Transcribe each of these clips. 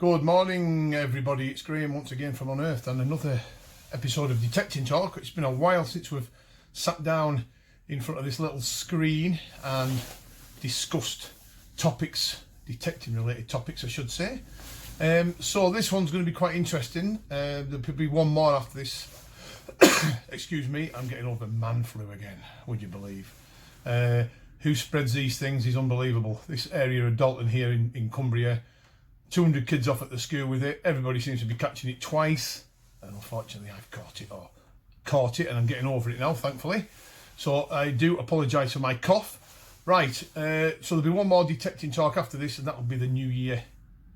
Good morning, everybody. It's Graham once again from Unearthed and another episode of Detecting Talk. It's been a while since we've sat down in front of this little screen and discussed topics, detecting related topics, I should say. So this one's going to be quite interesting. There'll be one more after this. Excuse me, I'm getting over man flu again, would you believe? Who spreads these things is unbelievable. This area of Dalton here in Cumbria, 200 kids off at the school with it. Everybody seems to be catching it twice, and unfortunately I've caught it and I'm getting over it now, thankfully. So I do apologise for my cough. Right, so there'll be one more detecting talk after this, and that'll be the new year.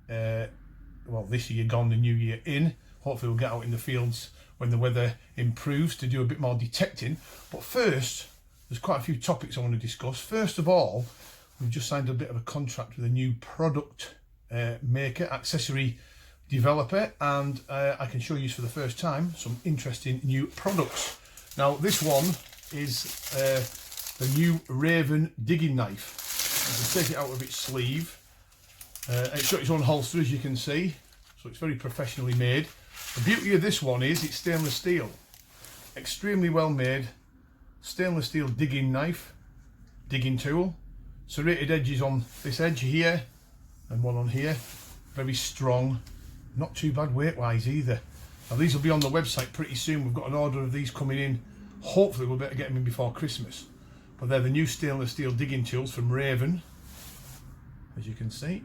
Well, this year gone, the new year in. Hopefully we'll get out in the fields when the weather improves to do a bit more detecting. But first, there's quite a few topics I want to discuss. First of all, we've just signed a bit of a contract with a new product maker, accessory developer, and I can show you for the first time some interesting new products. Now this one is the new Raven digging knife. You can take it out of its sleeve. It's got its own holster, as you can see, so it's very professionally made. The beauty of this one is it's stainless steel, extremely well made stainless steel digging knife, digging tool, serrated edges on this edge here and one on here, very strong, not too bad weight wise either. Now these will be on the website pretty soon. We've got an order of these coming in. Hopefully we'll better get them in before Christmas. But they're the new stainless steel digging tools from Raven, as you can see,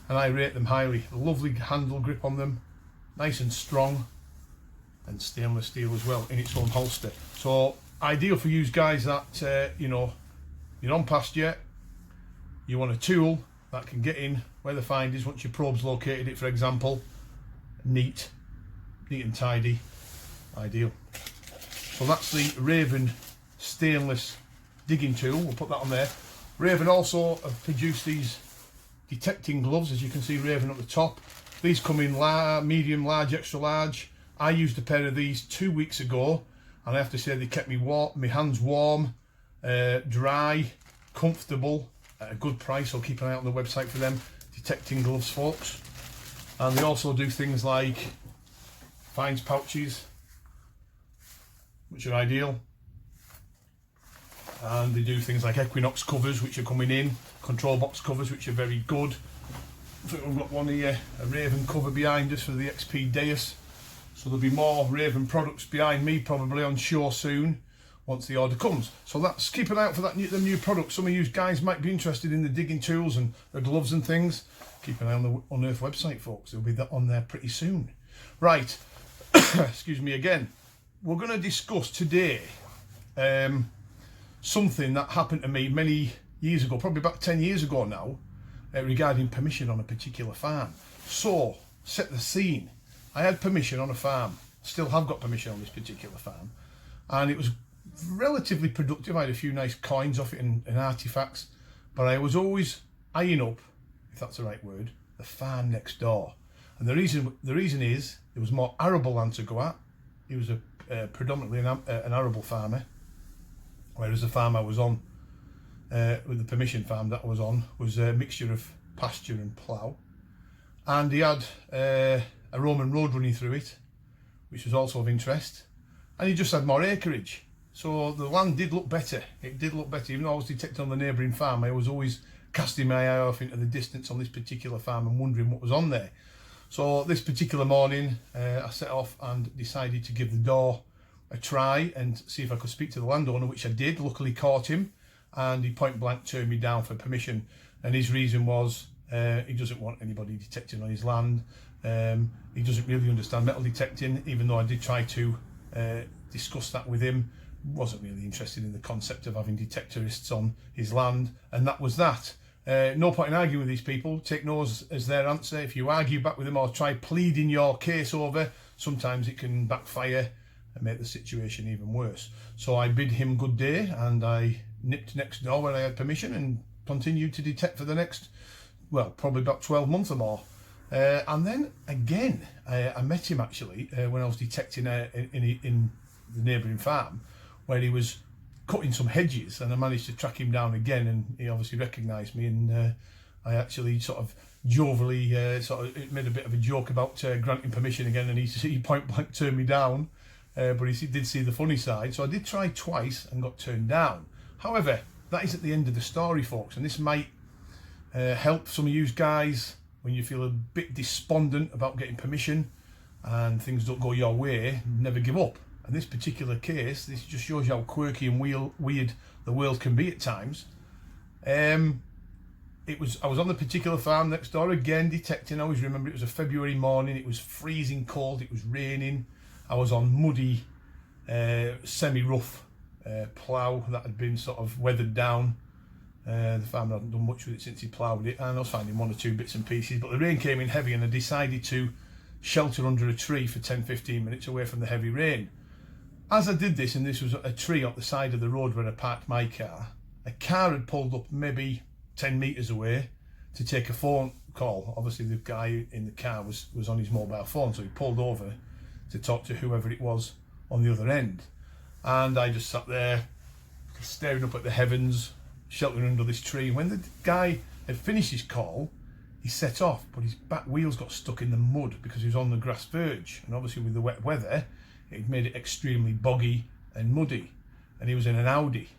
and I rate them highly. A lovely handle grip on them, nice and strong, and stainless steel as well in its own holster. So ideal for you guys that you know, you're on pasture, you want a tool that can get in where the find is once your probe's located it, for example. Neat and tidy, ideal. So that's the Raven stainless digging tool. We'll put that on there. Raven also have produced these detecting gloves, as you can see, Raven at the top. These come in medium, large, extra large. I used a pair of these 2 weeks ago, and I have to say they kept me warm, my hands warm, dry, comfortable, at a good price. So keep an eye out on the website for them. Detecting gloves, folks. And they also do things like finds pouches, which are ideal. And they do things like Equinox covers, which are coming in, control box covers, which are very good. I think we've got one here, a Raven cover behind us for the XP Deus. So there'll be more Raven products behind me probably on show soon once the order comes. So that's, keep an eye out for the new products. Some of you guys might be interested in the digging tools and the gloves and things. Keep an eye on the Unearthed website, folks. There'll be that on there pretty soon. Right, excuse me again. We're going to discuss today something that happened to me many years ago, probably about 10 years ago now, regarding permission on a particular farm. So, set the scene. I had permission on a farm, still have got permission on this particular farm, and it was relatively productive. I had a few nice coins off it and artifacts, but I was always eyeing up, if that's the right word, the farm next door. And the reason is there was more arable land to go at. He was predominantly an arable farmer, whereas the farm I was on, with the permission farm that I was on, was a mixture of pasture and plough. And he had a Roman road running through it, which was also of interest. And he just had more acreage. So the land did look better. It did look better. Even though I was detecting on the neighbouring farm, I was always casting my eye off into the distance on this particular farm and wondering what was on there. So this particular morning, I set off and decided to give the door a try and see if I could speak to the landowner, which I did. Luckily caught him, and he point blank turned me down for permission. And his reason was he doesn't want anybody detecting on his land. He doesn't really understand metal detecting, even though I did try to discuss that with him. Wasn't really interested in the concept of having detectorists on his land, and that was that. No point in arguing with these people. Take no as their answer. If you argue back with them or try pleading your case over, sometimes it can backfire and make the situation even worse. So I bid him good day, and I nipped next door where I had permission and continued to detect for the next, well, probably about 12 months or more. And then again, I met him actually when I was detecting in the neighbouring farm, where he was cutting some hedges, and I managed to track him down again, and he obviously recognised me, and I actually sort of jovially it made a bit of a joke about granting permission again, and he point blank turned me down. But he did see the funny side, so I did try twice and got turned down. However, that isn't the end of the story, folks, and this might help some of you guys when you feel a bit despondent about getting permission and things don't go your way. Never give up. In this particular case, this just shows you how quirky and weird the world can be at times. I was on the particular farm next door again, detecting. I always remember it was a February morning. It was freezing cold. It was raining. I was on muddy, semi-rough plough that had been sort of weathered down. The farmer hadn't done much with it since he ploughed it, and I was finding one or two bits and pieces. But the rain came in heavy, and I decided to shelter under a tree for 10-15 minutes away from the heavy rain. As I did this, and this was a tree on the side of the road where I parked my car, a car had pulled up maybe 10 metres away to take a phone call. Obviously the guy in the car was on his mobile phone, so he pulled over to talk to whoever it was on the other end. And I just sat there staring up at the heavens, sheltering under this tree. And when the guy had finished his call, he set off, but his back wheels got stuck in the mud because he was on the grass verge, and obviously with the wet weather it made it extremely boggy and muddy. And he was in an Audi,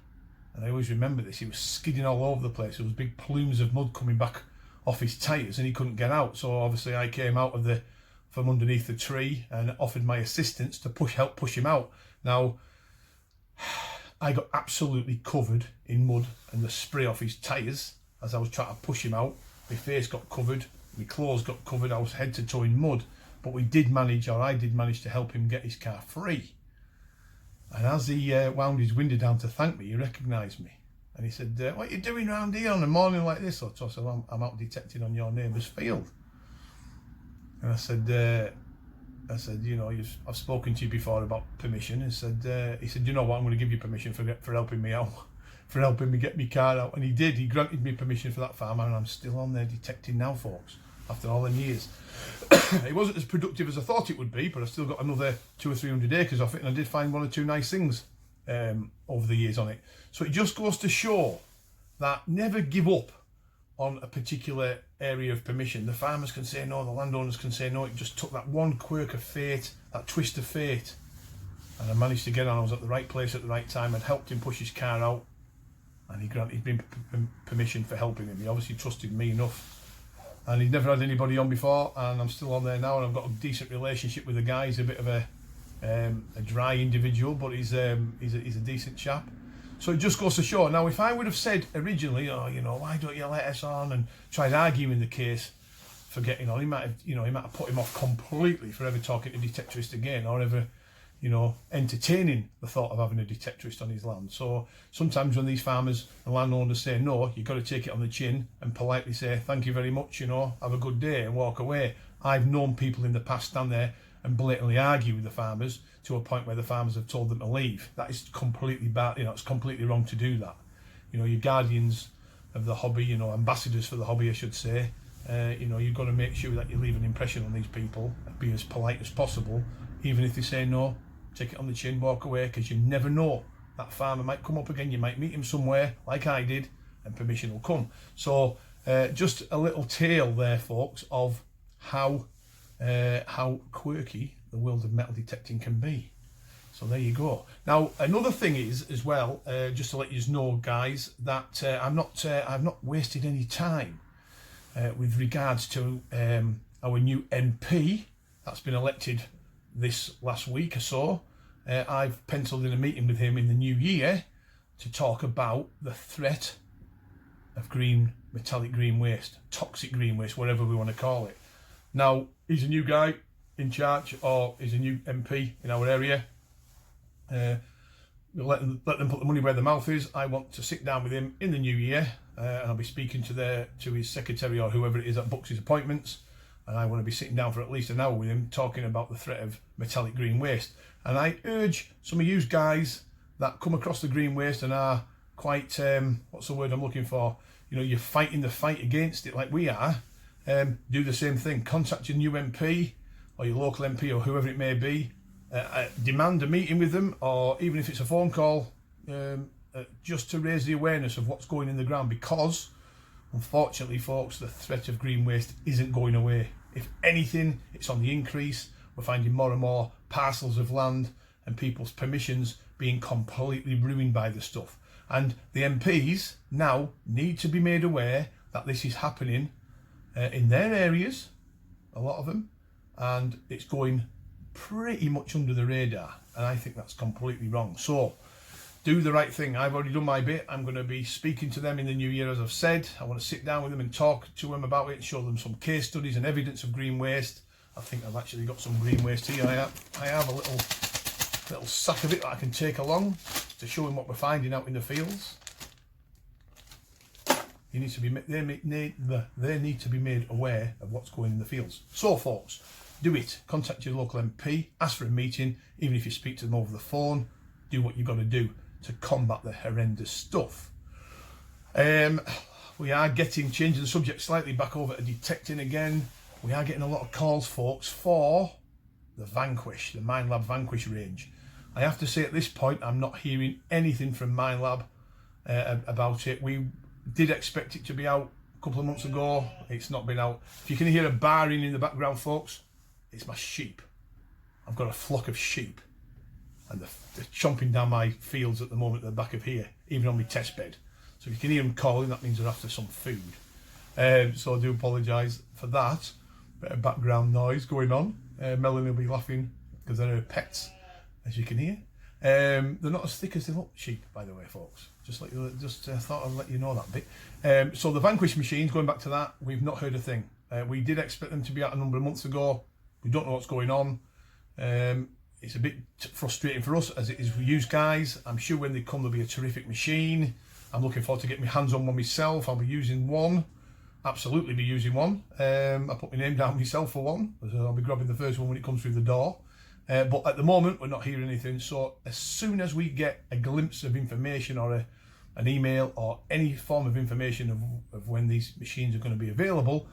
and I always remember this. He was skidding all over the place. There was big plumes of mud coming back off his tyres, and he couldn't get out. So obviously I came out of from underneath the tree and offered my assistance to help push him out. Now I got absolutely covered in mud and the spray off his tyres as I was trying to push him out. My face got covered, my clothes got covered, I was head to toe in mud. But I did manage to help him get his car free. And as he wound his window down to thank me, he recognised me. And he said, what are you doing around here on a morning like this? So I said, I'm out detecting on your neighbour's field. And I said, you know, I've spoken to you before about permission. He said, you know what, I'm going to give you permission for helping me out, for helping me get my car out. And he did. He granted me permission for that farmer, and I'm still on there detecting now, folks, after all them years. It wasn't as productive as I thought it would be, but I still got another 200 or 300 acres off it, and I did find one or two nice things over the years on it. So it just goes to show that never give up on a particular area of permission. The farmers can say no, the landowners can say no. It just took that one quirk of fate, that twist of fate, and I managed to get on. I was at the right place at the right time. I'd helped him push his car out, and he granted me permission for helping him. He obviously trusted me enough. And he'd never had anybody on before, and I'm still on there now, and I've got a decent relationship with the guy. He's a bit of a dry individual, but he's a decent chap. So it just goes to show. Now, if I would have said originally, oh, you know, why don't you let us on, and tried arguing the case for getting on, he might have put him off completely for ever talking to a detectorist again, or ever, you know, entertaining the thought of having a detectorist on his land. So sometimes when these farmers and landowners say no, you've got to take it on the chin and politely say, thank you very much, you know, have a good day, and walk away. I've known people in the past stand there and blatantly argue with the farmers to a point where the farmers have told them to leave. That is completely bad. You know, it's completely wrong to do that. You know, you're guardians of the hobby, you know, ambassadors for the hobby, I should say. You know, you've got to make sure that you leave an impression on these people and be as polite as possible. Even if they say no, take it on the chin, walk away, because you never know. That farmer might come up again, you might meet him somewhere, like I did, and permission will come. So just a little tale there, folks, of how quirky the world of metal detecting can be. So there you go. Now, another thing is, as well, just to let you know, guys, that I've not wasted any time with regards to our new MP that's been elected this last week or so. I've penciled in a meeting with him in the new year to talk about the threat of metallic green waste, toxic green waste, whatever we want to call it. Now, he's a new guy in charge, or he's a new MP in our area. We'll let them put the money where their mouth is. I want to sit down with him in the new year, and I'll be speaking to his secretary or whoever it is that books his appointments. And I want to be sitting down for at least an hour with him talking about the threat of metallic green waste. And I urge some of you guys that come across the green waste and are quite, what's the word I'm looking for? You know, you're fighting the fight against it like we are. Do the same thing. Contact your new MP or your local MP or whoever it may be. Demand a meeting with them, or even if it's a phone call, just to raise the awareness of what's going in the ground, because Unfortunately, folks, the threat of green waste isn't going away. If anything, it's on the increase. We're finding more and more parcels of land and people's permissions being completely ruined by the stuff. And the MPs now need to be made aware that this is happening in their areas, a lot of them, and it's going pretty much under the radar. And I think that's completely wrong. So do the right thing. I've already done my bit. I'm going to be speaking to them in the new year, as I've said. I want to sit down with them and talk to them about it, show them some case studies and evidence of green waste. I think I've actually got some green waste here. I have a little sack of it that I can take along to show them what we're finding out in the fields. They need to be made aware of what's going in the fields. So, folks, do it. Contact your local MP, ask for a meeting, even if you speak to them over the phone. Do what you've got to do to combat the horrendous stuff. We are changing the subject slightly back over to detecting again. We are getting a lot of calls, folks, for the Vanquish, the Minelab Vanquish range. I have to say at this point, I'm not hearing anything from Minelab about it. We did expect it to be out a couple of months ago. It's not been out. If you can hear a barring in the background, folks, it's my sheep. I've got a flock of sheep, and they're chomping down my fields at the moment at the back of here, even on my test bed. So if you can hear them calling, that means they're after some food. So I do apologise for that. Bit of background noise going on. Melanie will be laughing because they're her pets, as you can hear. They're not as thick as they look, sheep, by the way, folks. Thought I'd let you know that bit. So the Vanquish machines, going back to that, we've not heard a thing. We did expect them to be out a number of months ago. We don't know what's going on. It's a bit frustrating for us as it is for you guys. I'm sure when they come, there'll be a terrific machine. I'm looking forward to getting my hands on one myself. I'll be using one. Absolutely be using one. I put my name down myself for one. I'll be grabbing the first one when it comes through the door. But at the moment, we're not hearing anything. So as soon as we get a glimpse of information or an email or any form of information of when these machines are going to be available,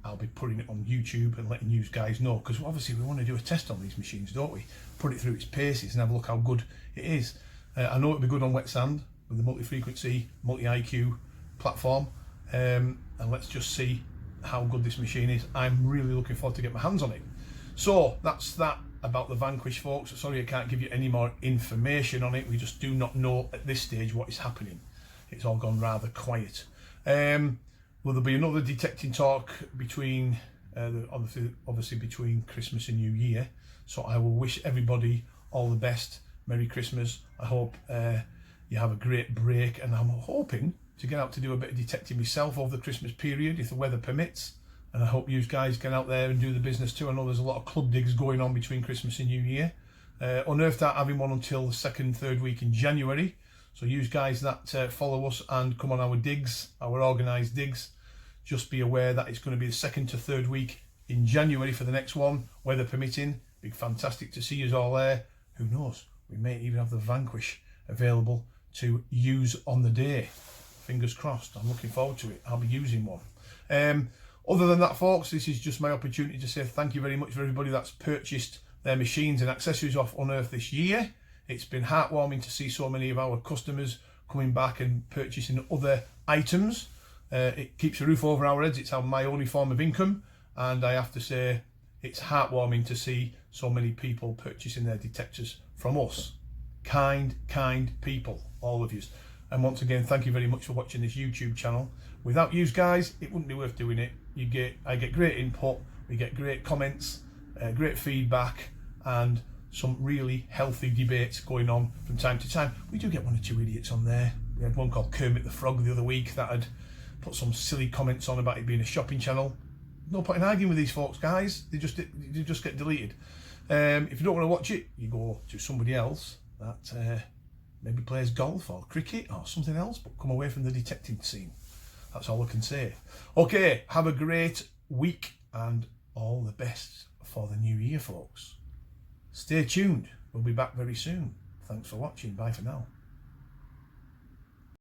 I'll be putting it on YouTube and letting you guys know. Because obviously we want to do a test on these machines, don't we? Put it through its paces and have a look how good it is. I know it'll be good on wet sand with the multi-frequency, multi-IQ platform. And let's just see how good this machine is. I'm really looking forward to get my hands on it. So that's that about the Vanquish, folks. Sorry I can't give you any more information on it. We just do not know at this stage what is happening. It's all gone rather quiet. Will there be another detecting talk between obviously between Christmas and New Year? So I will wish everybody all the best. Merry Christmas. I hope you have a great break, and I'm hoping to get out to do a bit of detecting myself over the Christmas period if the weather permits. And I hope you guys get out there and do the business too. I know there's a lot of club digs going on between Christmas and New Year. Unearthed aren't having one until the second, third week in January. So you guys that follow us and come on our digs, our organised digs, just be aware that it's going to be the second to third week in January for the next one, weather permitting. Be fantastic to see you all there. Who knows? We may even have the Vanquish available to use on the day. Fingers crossed. I'm looking forward to it. I'll be using one. Other than that, folks, this is just my opportunity to say thank you very much for everybody that's purchased their machines and accessories off Unearthed this year. It's been heartwarming to see so many of our customers coming back and purchasing other items. It keeps a roof over our heads. It's my only form of income, and I have to say it's heartwarming to see so many people purchasing their detectors from us. Kind people, all of you. And once again, thank you very much for watching this YouTube channel. Without you guys, it wouldn't be worth doing it. I get great input, we get great comments, great feedback, and some really healthy debates going on from time to time. We do get one or two idiots on there. We had one called Kermit the Frog the other week that had put some silly comments on about it being a shopping channel. No point in arguing with these folks, guys. They just get deleted. If you don't want to watch it, you go to somebody else that maybe plays golf or cricket or something else, but come away from the detecting scene. That's all I can say. Okay, have a great week and all the best for the new year, folks. Stay tuned. We'll be back very soon. Thanks for watching. Bye for now.